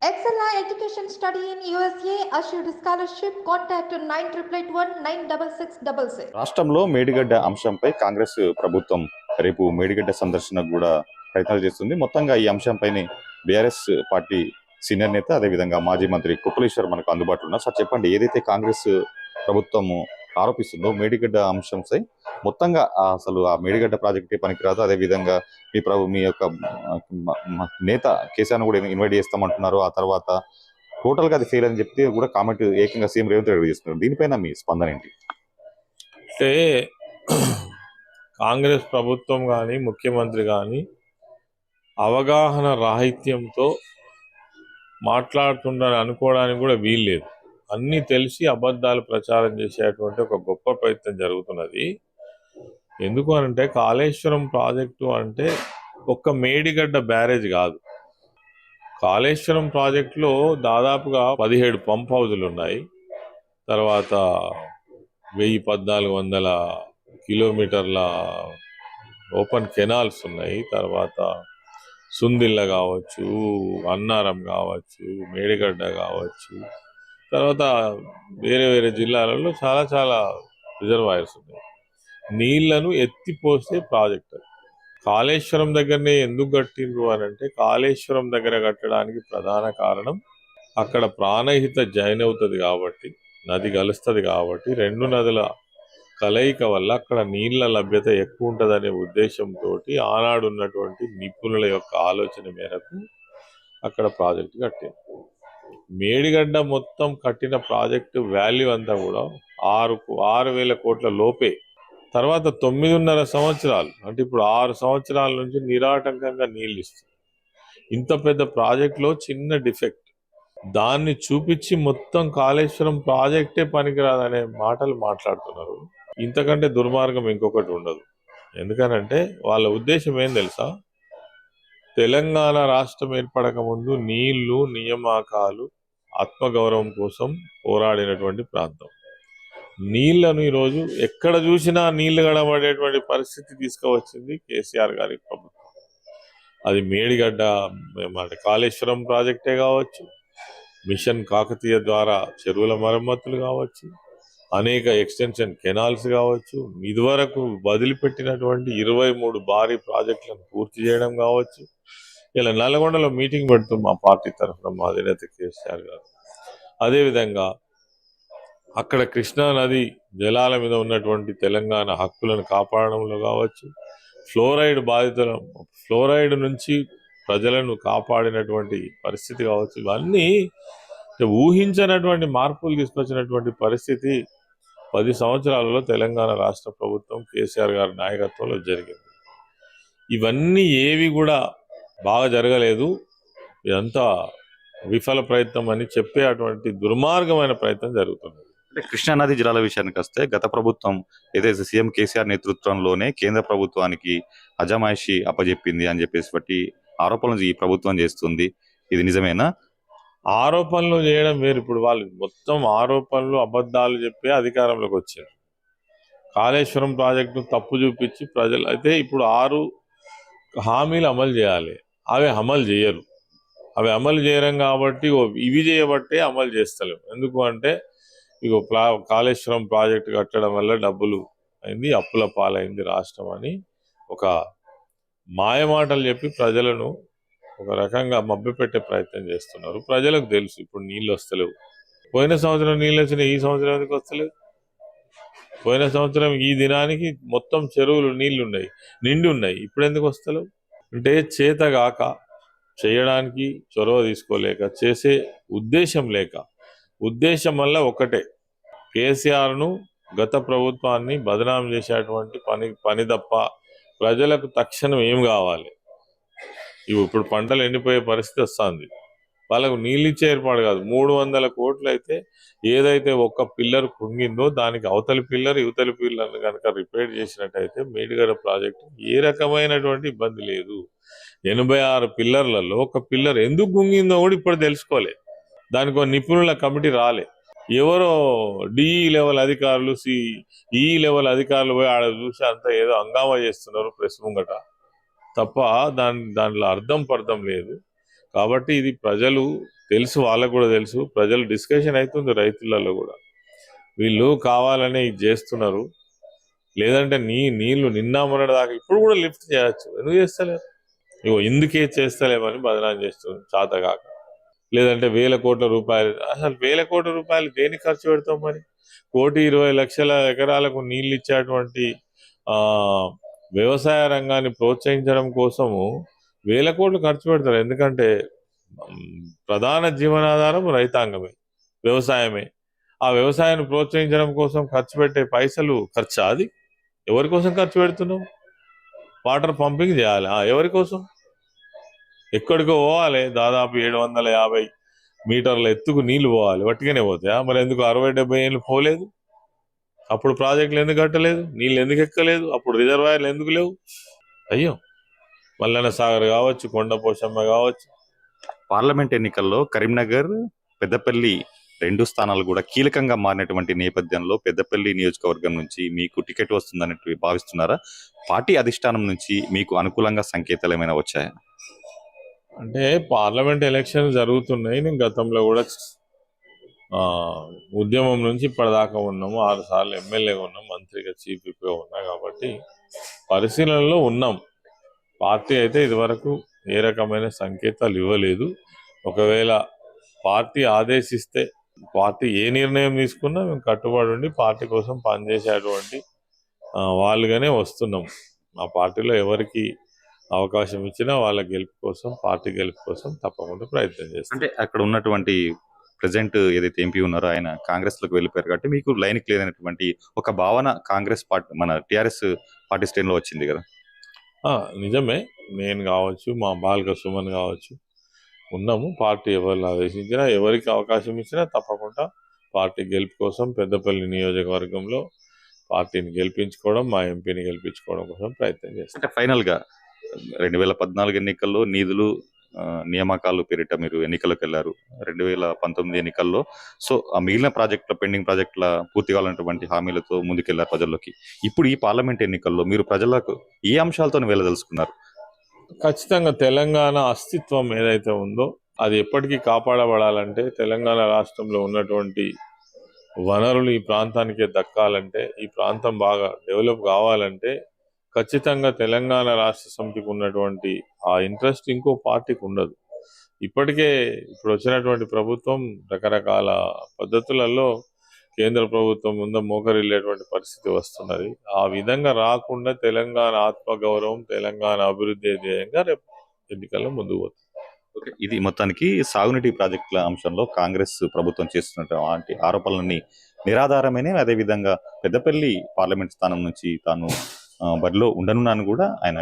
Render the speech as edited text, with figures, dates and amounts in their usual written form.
Excella Education Study in USA assured scholarship. Contact 9881 రాష్ట్రంలో మేడిగడ్డ అంశంపై కాంగ్రెస్ ప్రభుత్వం రేపు మేడిగడ్డ సందర్శనకు కూడా ప్రయత్నాలు చేస్తుంది. మొత్తంగా ఈ అంశంపైనే బీఆర్ఎస్ పార్టీ సీనియర్ నేత అదేవిధంగా మాజీ మంత్రి కుప్పలేశ్వర్ మనకు అందుబాటులో ఉన్నారు. సార్ చెప్పండి, ఏదైతే కాంగ్రెస్ ప్రభుత్వము ఆరోపిస్తుందో మేడిగడ్డ అంశంపై మొత్తంగా అసలు ఆ మేడిగడ్డ ప్రాజెక్టే పనికిరాదు, అదేవిధంగా మీ యొక్క నేత కేసీఆర్ కూడా ఇన్వైట్ చేస్తామంటున్నారు. ఆ తర్వాత టోటల్ గా అది ఫెయిల్ అని చెప్తే కూడా కామెంట్ ఏకంగా సీఎం రేవంత్ రెడ్డి చేస్తున్నారు. దీనిపైన మీ స్పందన ఏంటి? అంటే కాంగ్రెస్ ప్రభుత్వం కానీ ముఖ్యమంత్రి కానీ అవగాహన రాహిత్యంతో మాట్లాడుతుండని అనుకోవడానికి కూడా వీల్లేదు. అన్నీ తెలిసి అబద్ధాలు ప్రచారం చేసేటువంటి ఒక గొప్ప ప్రయత్నం జరుగుతున్నది. ఎందుకు అంటే కాళేశ్వరం ప్రాజెక్టు అంటే ఒక్క మేడిగడ్డ బ్యారేజ్ కాదు. కాళేశ్వరం ప్రాజెక్టులో దాదాపుగా 17 పంప్ హౌజులు ఉన్నాయి. తర్వాత 1400 కిలోమీటర్ల ఓపెన్ కెనాల్స్ ఉన్నాయి. తర్వాత సుందిల్ల కావచ్చు, అన్నారం కావచ్చు, మేడిగడ్డ కావచ్చు, తర్వాత వేరే వేరే జిల్లాలలో చాలా చాలా రిజర్వాయర్స్ ఉన్నాయి. నీళ్లను ఎత్తిపోసే ప్రాజెక్ట్. కాళేశ్వరం దగ్గరనే ఎందుకు కట్టిండ్రు అని అంటే, కాళేశ్వరం దగ్గర కట్టడానికి ప్రధాన కారణం అక్కడ ప్రాణహిత జాయిన్ అవుతుంది కాబట్టి, నది కలుస్తుంది కాబట్టి, రెండు నదుల కలయిక వల్ల అక్కడ నీళ్ల లభ్యత ఎక్కువ ఉంటుందనే ఉద్దేశంతో ఆనాడు ఉన్నటువంటి నిపుణుల యొక్క ఆలోచన మేరకు అక్కడ ప్రాజెక్టు కట్టింది. మేడిగడ్డ మొత్తం కట్టిన ప్రాజెక్టు వాల్యూ అంతా కూడా 6,000 కోట్ల లోపే. తర్వాత 9.5 సంవత్సరాలు అంటే ఇప్పుడు 6 సంవత్సరాల నుంచి నిరాటంకంగా నీళ్ళు ఇస్తుంది. ఇంత పెద్ద ప్రాజెక్టులో చిన్న డిఫెక్ట్ దాన్ని చూపించి మొత్తం కాళేశ్వరం ప్రాజెక్టే పనికిరాదనే మాటలు మాట్లాడుతున్నారు. ఇంతకంటే దుర్మార్గం ఇంకొకటి ఉండదు. ఎందుకనంటే వాళ్ళ ఉద్దేశం ఏం తెలుసా, తెలంగాణ రాష్ట్రం ఏర్పడక ముందు నీళ్లు, నియామకాలు, ఆత్మగౌరవం కోసం పోరాడినటువంటి ప్రాంతం. నీళ్లను ఈరోజు ఎక్కడ చూసినా నీళ్లు గడబడేటువంటి పరిస్థితి తీసుకువచ్చింది కేసీఆర్ గారి ప్రభుత్వం. అది మేడిగడ్డ కాళేశ్వరం ప్రాజెక్టే కావచ్చు, మిషన్ కాకతీయ ద్వారా చెరువుల మరమ్మతులు కావచ్చు, అనేక ఎక్స్టెన్షన్ కెనాల్స్ కావచ్చు, ఇదివరకు వదిలిపెట్టినటువంటి 23 భారీ ప్రాజెక్టులను పూర్తి చేయడం కావచ్చు. ఇలా నల్గొండలో మీటింగ్ పెడుతుంది మా పార్టీ తరఫున మా అధినేత కేసీఆర్ గారు. అదేవిధంగా అక్కడ కృష్ణా నది జలాల మీద ఉన్నటువంటి తెలంగాణ హక్కులను కాపాడడంలో కావచ్చు, ఫ్లోరైడ్ నుంచి ప్రజలను కాపాడినటువంటి పరిస్థితి కావచ్చు, ఇవన్నీ ఊహించినటువంటి మార్పులు తీసుకొచ్చినటువంటి పరిస్థితి 10 సంవత్సరాలలో తెలంగాణ రాష్ట్ర ప్రభుత్వం కేసీఆర్ గారి నాయకత్వంలో జరిగింది. ఇవన్నీ ఏవి కూడా బాగా జరగలేదు, ఇదంతా విఫల ప్రయత్నం అని చెప్పే అటువంటి దుర్మార్గమైన ప్రయత్నం జరుగుతుంది. అంటే కృష్ణానది జలాల విషయానికి వస్తే గత ప్రభుత్వం ఏదైతే సీఎం కేసీఆర్ నేతృత్వంలోనే కేంద్ర ప్రభుత్వానికి అజమాయిషి అప్పజెప్పింది అని చెప్పేసి బట్టి ఆరోపణలు ఈ ప్రభుత్వం చేస్తుంది. ఇది నిజమేనా? ఆరోపణలు చేయడం వేరు. ఇప్పుడు వాళ్ళు మొత్తం ఆరోపణలు అబద్ధాలు చెప్పి అధికారంలోకి వచ్చారు. కాళేశ్వరం ప్రాజెక్టును తప్పు చూపించి ప్రజలు అయితే ఇప్పుడు 6 హామీలు అమలు చేయాలి, అవి అమలు చేయరు. అవి అమలు చేయడం కాబట్టి ఇవి చేయబట్టే అమలు చేస్తలేము. ఎందుకు అంటే ఇగో కాళేశ్వరం ప్రాజెక్టు కట్టడం వల్ల డబ్బులు అయింది, అప్పుల పాలైంది రాష్ట్రం అని ఒక మాయమాటలు చెప్పి ప్రజలను ఒక రకంగా మభ్యపెట్టే ప్రయత్నం చేస్తున్నారు. ప్రజలకు తెలుసు ఇప్పుడు నీళ్ళు వస్తలేవు. పోయిన సంవత్సరం నీళ్ళు వచ్చినాయి, ఈ సంవత్సరం ఎందుకు వస్తలేవు? పోయిన సంవత్సరం ఈ దినానికి మొత్తం చెరువులు నీళ్లు ఉన్నాయి, నిండి ఉన్నాయి, ఇప్పుడు ఎందుకు వస్తలేవు? అంటే చేతగాక, చేయడానికి చొరవ తీసుకోలేక, చేసే ఉద్దేశం లేక. ఉద్దేశం వల్ల ఒకటే, కేసీఆర్ను గత ప్రభుత్వాన్ని బదనాం చేసేటువంటి పని తప్ప ప్రజలకు తక్షణం ఏం కావాలి? ఇప్పుడు పంటలు ఎండిపోయే పరిస్థితి వస్తుంది, వాళ్ళకు నీళ్ళు ఇచ్చే ఏర్పాటు కాదు. 300 కోట్లు అయితే ఏదైతే ఒక్క పిల్లర్ కుంగిందో దానికి అవతలి పిల్లర్ యువతలి పిల్లర్ని కనుక రిపేర్ చేసినట్టయితే మేడిగడ్డ ప్రాజెక్టు ఏ రకమైనటువంటి ఇబ్బంది లేదు. 86 పిల్లర్లలో ఒక పిల్లర్ ఎందుకు కుంగిందో కూడా ఇప్పుడు తెలుసుకోలేదు. దానికి ఒక నిపుణుల కమిటీ రాలే. ఎవరో డిఈ లెవెల్ అధికారులు, ఈ లెవెల్ అధికారులు పోయి ఆడ చూసి అంతా ఏదో హంగామా చేస్తున్నారు ప్రెస్ ముంగట తప్ప దాంట్లో అర్థం పర్థం లేదు. కాబట్టి ఇది ప్రజలు తెలుసు, వాళ్ళకు కూడా తెలుసు. ప్రజలు డిస్కషన్ అవుతుంది రైతులలో కూడా, వీళ్ళు కావాలని ఇది చేస్తున్నారు. లేదంటే నీళ్లు నిన్న మొన్నటి దాకా ఇప్పుడు కూడా లిఫ్ట్ చేయొచ్చు, ఎందుకు చేస్తలేరు? ఇగో ఇందుకే చేస్తలేమని బదనాం చేస్తుంది చాతగాక. లేదంటే 1,000 కోట్ల రూపాయలు, అసలు 1,000 కోట్ల రూపాయలు దేనికి ఖర్చు పెడతాం మరి? 1,20,00,000 ఎకరాలకు నీళ్ళు ఇచ్చేటువంటి వ్యవసాయ రంగాన్ని ప్రోత్సహించడం కోసము 1,000 కోట్లు ఖర్చు పెడతారు. ఎందుకంటే ప్రధాన జీవనాధారం రైతాంగమే, వ్యవసాయమే. ఆ వ్యవసాయాన్ని ప్రోత్సహించడం కోసం ఖర్చు పెట్టే పైసలు ఖర్చు, అది ఎవరి కోసం ఖర్చు పెడుతున్నాం? వాటర్ పంపింగ్ చేయాలి, ఎవరి కోసం? ఎక్కడికో పోవాలి, దాదాపు 750 మీటర్ల ఎత్తుకు నీళ్లు పోవాలి, వట్టిగానే పోతాయా? మరి ఎందుకు 60-70 ఏళ్ళు పోలేదు? అప్పుడు ప్రాజెక్టులు ఎందుకు కట్టలేదు? నీళ్ళు ఎందుకు ఎక్కలేదు? అప్పుడు రిజర్వాయర్లు ఎందుకు లేవు? అయ్యో, మల్లన్న సాగర్ కావచ్చు, కొండ పోషమ్మ కావచ్చు. పార్లమెంట్ ఎన్నికల్లో కరీంనగర్, పెద్దపల్లి 2 స్థానాలు కూడా కీలకంగా మారినటువంటి నేపథ్యంలో పెద్దపల్లి నియోజకవర్గం నుంచి మీకు టికెట్ వస్తుందని భావిస్తున్నారా? పార్టీ అధిష్టానం నుంచి మీకు అనుకూలంగా సంకేతాలు ఏమైనా వచ్చాయా? అంటే పార్లమెంట్ ఎలక్షన్ జరుగుతున్నాయి. నేను గతంలో కూడా ఉద్యమం నుంచి ఇప్పటిదాకా ఉన్నాము, 6 సార్లు ఎమ్మెల్యేగా ఉన్నాం, మంత్రిగా చీఫ్ విప్గా ఉన్నా. కాబట్టి పరిశీలనలో ఉన్నాం. పార్టీ అయితే ఇదివరకు ఏ రకమైన సంకేతాలు ఇవ్వలేదు. ఒకవేళ పార్టీ ఆదేశిస్తే, పార్టీ ఏ నిర్ణయం తీసుకున్నా మేము కట్టుబడి ఉండి పార్టీ కోసం పనిచేసేటువంటి వాళ్ళుగానే వస్తున్నాం. ఆ పార్టీలో ఎవరికి అవకాశం ఇచ్చినా వాళ్ళ గెలుపు కోసం, పార్టీ గెలుపు కోసం తప్పకుండా ప్రయత్నం చేస్తాం. అంటే అక్కడ ఉన్నటువంటి ప్రెసెంట్ ఏదైతే ఎంపీ ఉన్నారో ఆయన కాంగ్రెస్ లోకి వెళ్ళిపోయారు కాబట్టి మీకు లైన్ క్లియర్ అయినటువంటి ఒక భావన కాంగ్రెస్ పార్టీ, మన టిఆర్ఎస్ పార్టీ శ్రేణిలో వచ్చింది కదా? నిజమే. నేను కావచ్చు, మా బాల్క సుమన్ కావచ్చు ఉన్నాము. పార్టీ ఎవరిని ఆదేశించినా, ఎవరికి అవకాశం ఇచ్చినా తప్పకుండా పార్టీ గెలుపు కోసం పెద్దపల్లి నియోజకవర్గంలో పార్టీని గెలిపించుకోవడం, మా ఎంపీని గెలిపించుకోవడం కోసం ప్రయత్నం చేస్తాం. అంటే ఫైనల్ గా 2014 ఎన్నికల్లో నిధులు నియామకాలు పేరిట మీరు ఎన్నికలకు వెళ్ళారు. 2019 ఎన్నికల్లో సో ఆ మిగిలిన ప్రాజెక్టుల, పెండింగ్ ప్రాజెక్టుల పూర్తి కావాలన్నటువంటి హామీలతో ముందుకెళ్లారు ప్రజల్లోకి. ఇప్పుడు ఈ పార్లమెంట్ ఎన్నికల్లో మీరు ప్రజలకు ఏ అంశాలతో వెళ్ళదలుచుకున్నారు? ఖచ్చితంగా తెలంగాణ అస్తిత్వం ఏదైతే ఉందో అది ఎప్పటికీ కాపాడబడాలంటే, తెలంగాణ రాష్ట్రంలో ఉన్నటువంటి వనరులు ఈ ప్రాంతానికే దక్కాలంటే, ఈ ప్రాంతం బాగా డెవలప్ కావాలంటే ఖచ్చితంగా తెలంగాణ రాష్ట్ర సమితికి ఉన్నటువంటి ఆ ఇంట్రెస్ట్ ఇంకో పార్టీకి ఉండదు. ఇప్పటికే ఇప్పుడు వచ్చినటువంటి ప్రభుత్వం రకరకాల పద్ధతులలో కేంద్ర ప్రభుత్వం ముందు మోకరిల్లేటువంటి పరిస్థితి వస్తున్నది. ఆ విధంగా రాకుండా తెలంగాణ ఆత్మగౌరవం, తెలంగాణ అభివృద్ధి ధ్యేయంగా రేపు ఎన్నికల్లో ముందుకు పోతుంది. ఓకే, ఇది మొత్తానికి సాగునీటి ప్రాజెక్టుల అంశంలో కాంగ్రెస్ ప్రభుత్వం చేస్తున్నటువంటి ఆరోపణలన్నీ నిరాధారమైన, అదేవిధంగా పెద్దపల్లి పార్లమెంట్ స్థానం నుంచి తాను బరిలో ఉండనున్నాను కూడా ఆయన